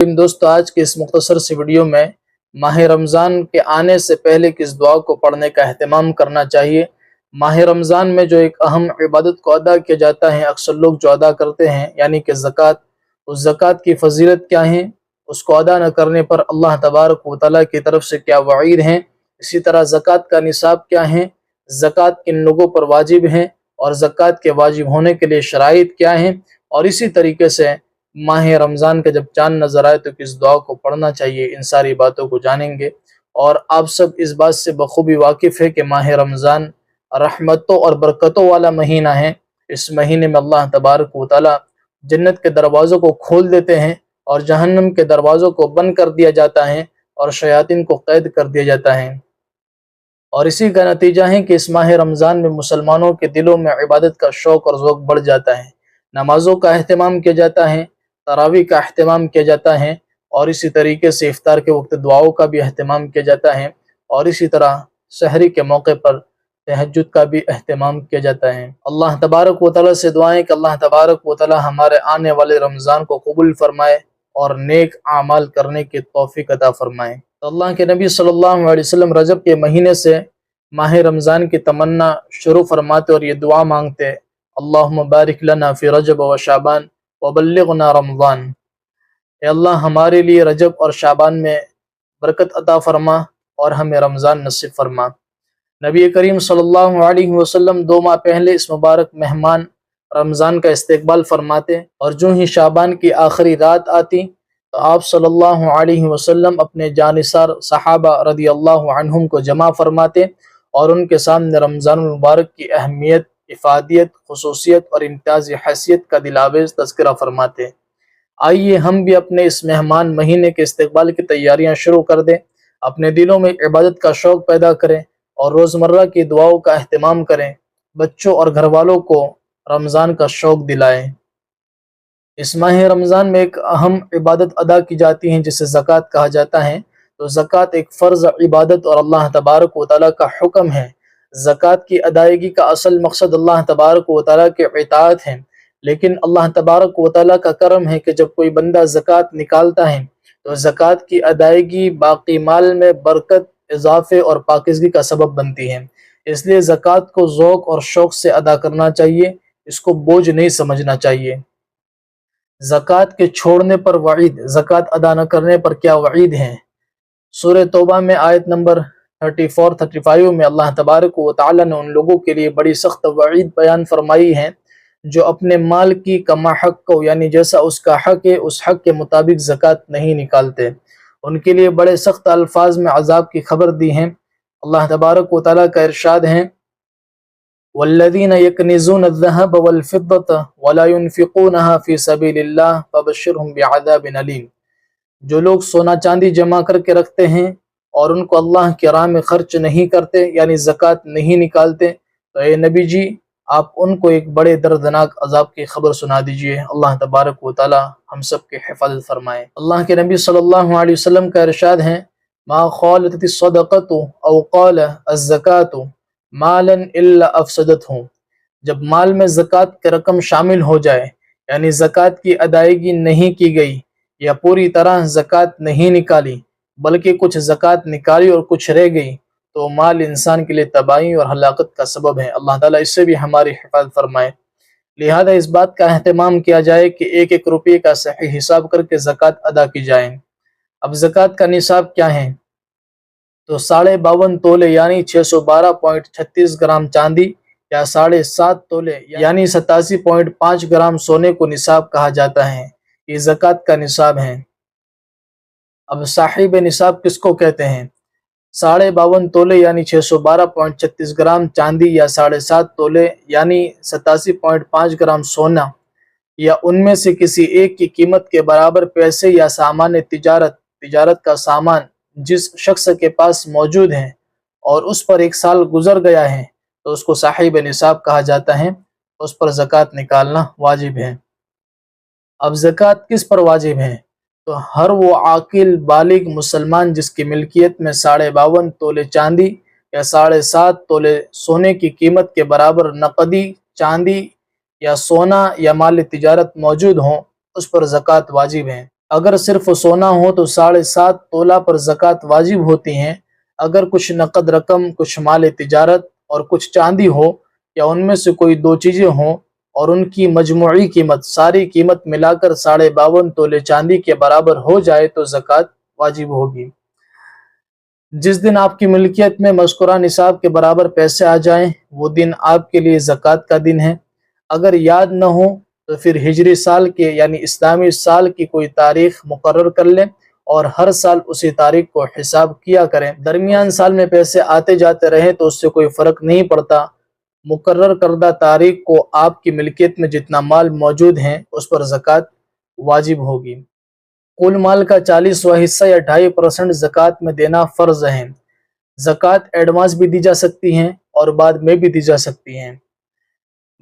دوستو، آج کے اس مختصر سی ویڈیو میں ماہ رمضان کے آنے سے پہلے کس دعا کو پڑھنے کا اہتمام کرنا چاہیے۔ ماہ رمضان میں جو ایک اہم عبادت کو ادا کیا جاتا ہے، اکثر لوگ جو ادا کرتے ہیں، یعنی کہ زکوٰۃ، اس زکوٰۃ کی فضیلت کیا ہے، اس کو ادا نہ کرنے پر اللہ تبارک و تعالیٰ کی طرف سے کیا وعید ہیں، اسی طرح زکوٰۃ کا نصاب کیا ہے، زکوٰۃ کن لوگوں پر واجب ہیں اور زکوٰۃ کے واجب ہونے کے لیے شرائط کیا ہیں، اور اسی طریقے سے ماہ رمضان کا جب چاند نظر آئے تو کس دعا کو پڑھنا چاہیے، ان ساری باتوں کو جانیں گے۔ اور آپ سب اس بات سے بخوبی واقف ہے کہ ماہ رمضان رحمتوں اور برکتوں والا مہینہ ہے۔ اس مہینے میں اللہ تبارک و تعالیٰ جنت کے دروازوں کو کھول دیتے ہیں اور جہنم کے دروازوں کو بند کر دیا جاتا ہے اور شیاطین کو قید کر دیا جاتا ہے، اور اسی کا نتیجہ ہے کہ اس ماہ رمضان میں مسلمانوں کے دلوں میں عبادت کا شوق اور ذوق بڑھ جاتا ہے، نمازوں کا اہتمام کیا جاتا ہے، تراویح کا اہتمام کیا جاتا ہے، اور اسی طریقے سے افطار کے وقت دعاؤں کا بھی اہتمام کیا جاتا ہے، اور اسی طرح سحری کے موقع پر تہجد کا بھی اہتمام کیا جاتا ہے۔ اللہ تبارک و تعالیٰ سے دعائیں کہ اللہ تبارک و تعالیٰ ہمارے آنے والے رمضان کو قبول فرمائے اور نیک اعمال کرنے کی توفیق عطا فرمائے۔ تو اللہ کے نبی صلی اللہ علیہ وسلم رجب کے مہینے سے ماہ رمضان کی تمنا شروع فرماتے اور یہ دعا مانگتے: اللہم بارک لنا فی رجب و شعبان وبلغنا رمضان۔ اے اللہ ہمارے لیے رجب اور شعبان میں برکت عطا فرما اور ہمیں رمضان نصیب فرما۔ نبی کریم صلی اللہ علیہ وسلم 2 ماہ پہلے اس مبارک مہمان رمضان کا استقبال فرماتے، اور جو ہی شعبان کی آخری رات آتی تو آپ صلی اللہ علیہ وسلم اپنے جانثار صحابہ رضی اللہ عنہم کو جمع فرماتے اور ان کے سامنے رمضان المبارک کی اہمیت، افادیت، خصوصیت اور امتیازی حیثیت کا دلآویز تذکرہ فرماتے۔ آئیے ہم بھی اپنے اس مہمان مہینے کے استقبال کی تیاریاں شروع کر دیں، اپنے دلوں میں عبادت کا شوق پیدا کریں اور روزمرہ کی دعاؤں کا اہتمام کریں، بچوں اور گھر والوں کو رمضان کا شوق دلائیں۔ اس ماہ رمضان میں ایک اہم عبادت ادا کی جاتی ہے جسے زکوٰۃ کہا جاتا ہے۔ تو زکوٰۃ ایک فرض عبادت اور اللہ تبارک و تعالیٰ کا حکم ہے۔ زکوٰۃ کی ادائیگی کا اصل مقصد اللہ تبارک و تعالیٰ کی اطاعت ہے، لیکن اللہ تبارک و تعالیٰ کا کرم ہے کہ جب کوئی بندہ زکوٰۃ نکالتا ہے تو زکوٰۃ کی ادائیگی باقی مال میں برکت، اضافے اور پاکیزگی کا سبب بنتی ہے۔ اس لیے زکوٰۃ کو ذوق اور شوق سے ادا کرنا چاہیے، اس کو بوجھ نہیں سمجھنا چاہیے۔ زکوٰۃ کے چھوڑنے پر وعید، زکوٰۃ ادا نہ کرنے پر کیا وعید ہے؟ سورہ توبہ میں آیت نمبر 34-35 میں اللہ تبارک و تعالیٰ نے ان لوگوں کے لیے بڑی سخت وعید بیان فرمائی ہے جو اپنے مال کی کما حق کو، یعنی جیسا اس کا حق ہے اس حق کے مطابق زکوٰۃ نہیں نکالتے۔ ان کے لیے بڑے سخت الفاظ میں عذاب کی خبر دی ہے۔ اللہ تبارک و تعالیٰ کا ارشاد ہے: والذین یکنزون الذہب والفضة ولا ينفقونها فی سبیل اللہ فبشرهم بعذاب علیم۔ جو لوگ سونا چاندی جمع کر کے رکھتے ہیں اور ان کو اللہ کی راہ میں خرچ نہیں کرتے، یعنی زکوٰۃ نہیں نکالتے، تو اے نبی جی آپ ان کو ایک بڑے دردناک عذاب کی خبر سنا دیجئے۔ اللہ تبارک و تعالی ہم سب کی حفاظت فرمائے۔ اللہ کے نبی صلی اللہ علیہ وسلم کا ارشاد ہے: ما خالت الصدقۃ او قال الزکاۃ مالا الا افسدتہ۔ جب مال میں زکوٰۃ کی رقم شامل ہو جائے، یعنی زکوٰۃ کی ادائیگی نہیں کی گئی یا پوری طرح زکوٰۃ نہیں نکالی بلکہ کچھ زکوٰۃ نکالی اور کچھ رہ گئی، تو مال انسان کے لیے تباہی اور ہلاکت کا سبب ہے۔ اللہ تعالیٰ اس سے بھی ہماری حفاظت فرمائے۔ لہذا اس بات کا اہتمام کیا جائے کہ ایک ایک روپے کا صحیح حساب کر کے زکوٰۃ ادا کی جائے۔ اب زکوٰۃ کا نصاب کیا ہے؟ تو 52.5 تولے یعنی 612.36 گرام چاندی یا 7.5 تولے یعنی 87.5 گرام سونے کو نصاب کہا جاتا ہے۔ یہ زکوٰۃ کا نصاب ہے۔ اب صاحب نصاب کس کو کہتے ہیں؟ 52.5 تولے یعنی 612.36 گرام چاندی یا 7.5 تولے یعنی 87.5 گرام سونا، یا ان میں سے کسی ایک کی قیمت کے برابر پیسے یا سامان تجارت کا سامان جس شخص کے پاس موجود ہے اور اس پر 1 سال گزر گیا ہے تو اس کو صاحب نصاب کہا جاتا ہے، اس پر زکوٰۃ نکالنا واجب ہے۔ اب زکوٰۃ کس پر واجب ہے؟ تو ہر وہ عاقل بالغ مسلمان جس کی ملکیت میں 52.5 تولے چاندی یا 7.5 تولے سونے کی قیمت کے برابر نقدی چاندی یا سونا یا مال تجارت موجود ہوں، اس پر زکوٰۃ واجب ہے۔ اگر صرف سونا ہو تو 7.5 تولہ پر زکوٰۃ واجب ہوتی ہیں۔ اگر کچھ نقد رقم، کچھ مال تجارت اور کچھ چاندی ہو یا ان میں سے کوئی 2 چیزیں ہوں اور ان کی مجموعی قیمت، ساری قیمت ملا کر 52.5 تولے چاندی کے برابر ہو جائے تو زکوٰۃ واجب ہوگی۔ جس دن آپ کی ملکیت میں مذکورہ نصاب کے برابر پیسے آ جائیں وہ دن آپ کے لیے زکوٰۃ کا دن ہے۔ اگر یاد نہ ہو تو پھر ہجری سال کے یعنی اسلامی سال کی کوئی تاریخ مقرر کر لیں اور ہر سال اسی تاریخ کو حساب کیا کریں۔ درمیان سال میں پیسے آتے جاتے رہیں تو اس سے کوئی فرق نہیں پڑتا، مقرر کردہ تاریخ کو آپ کی ملکیت میں جتنا مال موجود ہے اس پر زکوٰۃ واجب ہوگی۔ کل مال کا 40واں حصہ یا 2.5% زکوٰۃ میں دینا فرض ہے۔ زکوٰۃ ایڈوانس بھی دی جا سکتی ہیں اور بعد میں بھی دی جا سکتی ہیں۔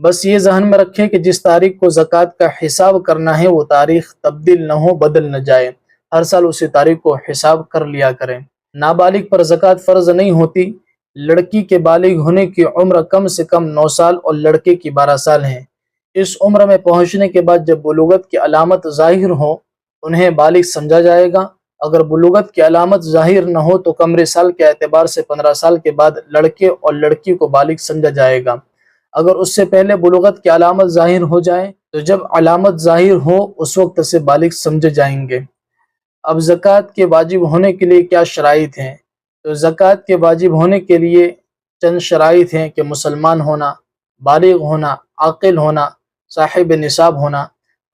بس یہ ذہن میں رکھیں کہ جس تاریخ کو زکوٰۃ کا حساب کرنا ہے وہ تاریخ تبدیل نہ ہو، بدل نہ جائے، ہر سال اسی تاریخ کو حساب کر لیا کریں۔ نابالغ پر زکوٰۃ فرض نہیں ہوتی۔ لڑکی کے بالغ ہونے کی عمر کم سے کم 9 سال اور لڑکے کی 12 سال ہے۔ اس عمر میں پہنچنے کے بعد جب بلوغت کی علامت ظاہر ہو انہیں بالغ سمجھا جائے گا۔ اگر بلوغت کی علامت ظاہر نہ ہو تو کمر سال کے اعتبار سے 15 سال کے بعد لڑکے اور لڑکی کو بالغ سمجھا جائے گا۔ اگر اس سے پہلے بلوغت کی علامت ظاہر ہو جائے تو جب علامت ظاہر ہو اس وقت سے بالغ سمجھے جائیں گے۔ اب زکوٰۃ کے واجب ہونے کے لیے کیا شرائط ہیں؟ تو زکوٰۃ کے واجب ہونے کے لیے چند شرائط ہیں کہ مسلمان ہونا، بالغ ہونا، عاقل ہونا، صاحب نصاب ہونا۔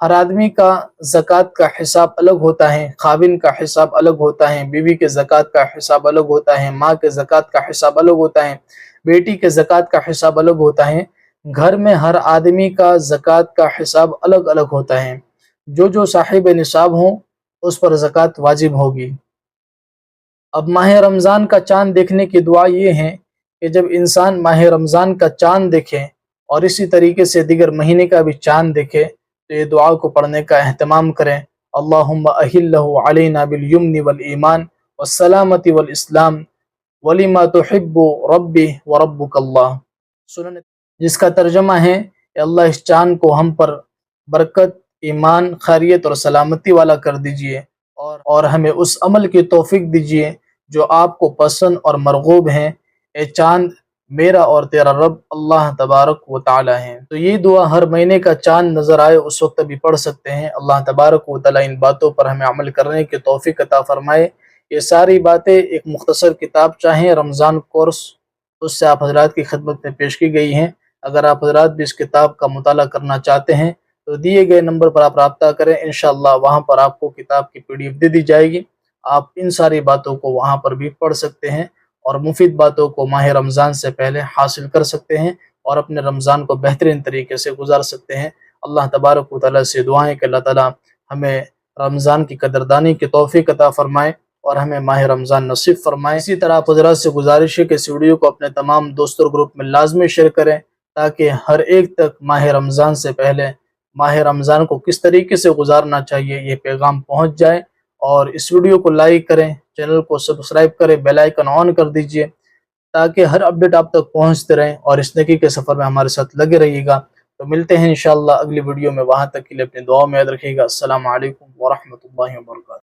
ہر آدمی کا زکوٰۃ کا حساب الگ ہوتا ہے، خاوند کا حساب الگ ہوتا ہے، بیوی کے زکوٰۃ کا حساب الگ ہوتا ہے، ماں کے زکوٰۃ کا حساب الگ ہوتا ہے، بیٹی کے زکوٰۃ کا حساب الگ ہوتا ہے۔ گھر میں ہر آدمی کا زکوٰۃ کا حساب الگ الگ ہوتا ہے۔ جو صاحب نصاب ہوں اس پر زکوٰۃ واجب ہوگی۔ اب ماہ رمضان کا چاند دیکھنے کی دعا یہ ہے کہ جب انسان ماہ رمضان کا چاند دیکھے اور اسی طریقے سے دیگر مہینے کا بھی چاند دیکھے تو یہ دعا کو پڑھنے کا اہتمام کریں۔ اللہم اہلہ علینا بالیمن والایمان والسلامت والاسلام ولما تحب ربی وربک اللہ، جس کا ترجمہ ہے کہ اللہ اس چاند کو ہم پر برکت، ایمان، خیریت اور سلامتی والا کر دیجئے اور ہمیں اس عمل کی توفیق دیجئے جو آپ کو پسند اور مرغوب ہیں۔ اے چاند میرا اور تیرا رب اللہ تبارک و تعالی ہے۔ تو یہ دعا ہر مہینے کا چاند نظر آئے اس وقت بھی پڑھ سکتے ہیں۔ اللہ تبارک و تعالی ان باتوں پر ہمیں عمل کرنے کی توفیق عطا فرمائے۔ یہ ساری باتیں ایک مختصر کتاب چاہیں رمضان کورس، اس سے آپ حضرات کی خدمت میں پیش کی گئی ہیں۔ اگر آپ حضرات بھی اس کتاب کا مطالعہ کرنا چاہتے ہیں تو دیے گئے نمبر پر آپ رابطہ کریں، انشاءاللہ وہاں پر آپ کو کتاب کی PDF دے دی جائے گی۔ آپ ان ساری باتوں کو وہاں پر بھی پڑھ سکتے ہیں اور مفید باتوں کو ماہ رمضان سے پہلے حاصل کر سکتے ہیں اور اپنے رمضان کو بہترین طریقے سے گزار سکتے ہیں۔ اللہ تبارک و تعالیٰ سے دعائیں کہ اللہ تعالیٰ ہمیں رمضان کی قدردانی کی توفیق عطا فرمائے اور ہمیں ماہ رمضان نصیب فرمائے۔ اسی طرح آپ حضرات سے گزارش ہے کہ اس ویڈیو کو اپنے تمام دوستوں گروپ میں لازمی شیئر کریں تاکہ ہر ایک تک ماہ رمضان سے پہلے ماہ رمضان کو کس طریقے سے گزارنا چاہیے یہ پیغام پہنچ جائے۔ اور اس ویڈیو کو لائک کریں، چینل کو سبسکرائب کریں، بیل آئیکن آن کر دیجئے تاکہ ہر اپڈیٹ آپ تک پہنچتے رہیں اور اس نیکی کے سفر میں ہمارے ساتھ لگے رہیے گا۔ تو ملتے ہیں انشاءاللہ اگلی ویڈیو میں، وہاں تک کے لیے اپنی دعاؤں میں یاد رکھیے گا۔ السلام علیکم ورحمۃ اللہ وبرکاتہ۔